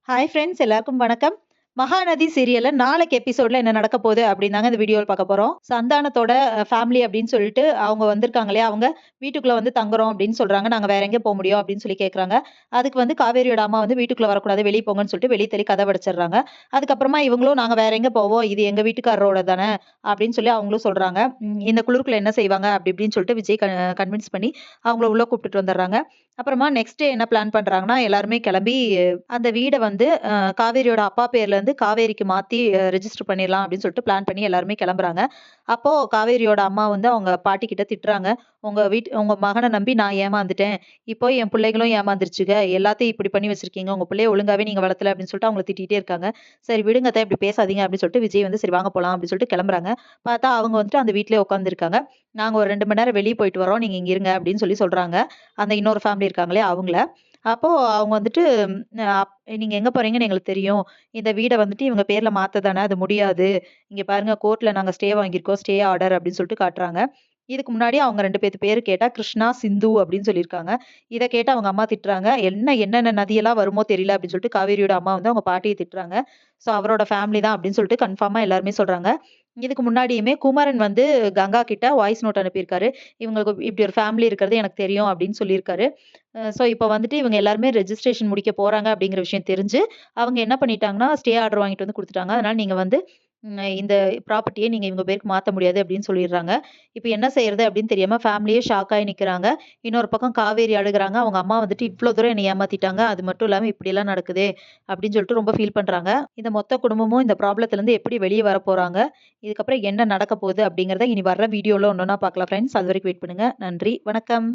Hi friends, எல்லாருக்கும் வணக்கம். மகாநதி சீரியல்ல நாளைக்கு எபிசோட்ல என்ன நடக்க போகுது அப்படின்னு தாங்க இந்த வீடியோவில் பார்க்க போறோம். சந்தானத்தோட ஃபேமிலி அப்படின்னு சொல்லிட்டு அவங்க வந்திருக்காங்க இல்லையா, அவங்க வீட்டுக்குள்ள வந்து தங்குறோம் அப்படின்னு சொல்றாங்க. நாங்க வேற எங்க போக முடியும் அப்படின்னு சொல்லி கேட்கறாங்க. அதுக்கு வந்து காவேரியோட அம்மா வந்து வீட்டுக்குள்ள வரக்கூடாது, வெளியே போங்கன்னு சொல்லிட்டு வெளியே தள்ளி கதை அடைச்சிடுறாங்க. அதுக்கப்புறமா இவங்களும் நாங்க வேற எங்க போவோம், இது எங்க வீட்டுக்காரரோட தானே அப்படின்னு சொல்லி அவங்களும் சொல்றாங்க. இந்த குளிருக்குள்ள என்ன செய்வாங்க அப்படி இப்படின்னு சொல்லிட்டு விஜய் கன்வின்ஸ் பண்ணி அவங்கள உள்ள கூப்பிட்டுட்டு வந்துடுறாங்க. அப்புறமா நெக்ஸ்ட் டே என்ன பிளான் பண்றாங்கன்னா, எல்லாருமே கிளம்பி அந்த வீட வந்து காவேரியோட அப்பா பேர்ல இருந்து காவேரிக்கு மாத்தி ரெஜிஸ்டர் பண்ணிடலாம் அப்படின்னு சொல்லிட்டு பிளான் பண்ணி எல்லாருமே கிளம்புறாங்க. அப்போ காவேரியோட அம்மா வந்து அவங்க பாட்டி கிட்ட திட்டுறாங்க. உங்க மகனை நம்பி நான் ஏமாந்துட்டேன். இப்போ என் பிள்ளைகளும் ஏமாந்துருச்சுங்க. எல்லாத்தையும் இப்படி பண்ணி வச்சிருக்கீங்க. உங்க பிள்ளைய ஒழுங்காவே நீங்க வளர்த்தல அப்படின்னு சொல்லிட்டு அவங்கள திட்டிட்டே இருக்காங்க. சரி விடுங்க அத்தை, இப்படி பேசாதீங்க அப்படின்னு சொல்லிட்டு விஜய் வந்து சரி வாங்க போலாம் அப்படின்னு சொல்லிட்டு கிளம்புறாங்க. பார்த்தா அவங்க வந்துட்டு அந்த வீட்லயே உட்காந்துருக்காங்க. நாங்க ஒரு 2 மணி நேரம் வெளியே போயிட்டு வரோம். நீங்க இங்க இருங்க அப்படின்னு சொல்லி சொல்றாங்க. அந்த இன்னொரு ஃபேமிலி இருக்காங்களே அவங்கள. அப்போ அவங்க வந்துட்டு ம் அப் நீங்க எங்க போறீங்கன்னு எங்களுக்கு தெரியும். இந்த வீட வந்துட்டு இவங்க பேர்ல மாத்த தானே அது முடியாது. இங்க பாருங்க கோர்ட்ல நாங்க ஸ்டே வாங்கியிருக்கோம். ஸ்டே ஆர்டர் அப்படின்னு சொல்லிட்டு காட்டுறாங்க. இதுக்கு முன்னாடி அவங்க 2 பேத்து பேரு கேட்டா கிருஷ்ணா, சிந்து அப்படின்னு சொல்லியிருக்காங்க. இத கேட்டு அவங்க அம்மா திட்டுறாங்க. என்னென்ன நதியெல்லாம் வருமோ தெரியல அப்படின்னு சொல்லிட்டு காவேரியோட அம்மா வந்து அவங்க பாட்டிய திட்டுறாங்க. ஸோ அவரோட ஃபேமிலி தான் அப்படின்னு சொல்லிட்டு கன்ஃபார்மா எல்லாருமே சொல்றாங்க. இதுக்கு முன்னாடியுமே குமரன் வந்து கங்கா கிட்ட வாய்ஸ் நோட் அனுப்பியிருக்காரு. இவங்களுக்கு இப்படி ஒரு ஃபேமிலி இருக்கிறது எனக்கு தெரியும் அப்படின்னு சொல்லியிருக்காரு. ஸோ இப்ப வந்துட்டு இவங்க எல்லாருமே ரெஜிஸ்ட்ரேஷன் முடிக்க போறாங்க அப்படிங்கிற விஷயம் தெரிஞ்சு, அவங்க என்ன பண்ணிட்டாங்கன்னா, ஸ்டே ஆர்டர் வாங்கிட்டு வந்து குடுத்துட்டாங்க. அதனால நீங்க வந்து இந்த ப்ராப்பர்ட்டிய நீங்க இவங்க பேருக்கு மாத்த முடியாது அப்படின்னு சொல்லிடுறாங்க. இப்ப என்ன செய்யறது அப்படின்னு தெரியாம ஃபேமிலியே ஷாக் ஆயி நிக்கிறாங்க. இன்னொரு பக்கம் காவேரி அழுகுறாங்க. அவங்க அம்மா வந்துட்டு இவ்ளோ தூரம் என்னை ஏமாத்திட்டாங்க. அது மட்டும் இல்லாம இப்படியெல்லாம் நடக்குதே அப்படின்னு சொல்லிட்டு ரொம்ப ஃபீல் பண்றாங்க. இந்த மொத்த குடும்பமும் இந்த ப்ராப்ளத்துல இருந்து எப்படி வெளிய வரப்போறாங்க? இதுக்கப்புறம் என்ன நடக்க போகுது அப்படிங்கிறத இனி வர்ற வீடியோல ஒண்ணொண்ணா பார்க்கலாம் ஃப்ரெண்ட்ஸ். அதுவரைக்கும் வெயிட் பண்ணுங்க. நன்றி. வணக்கம்.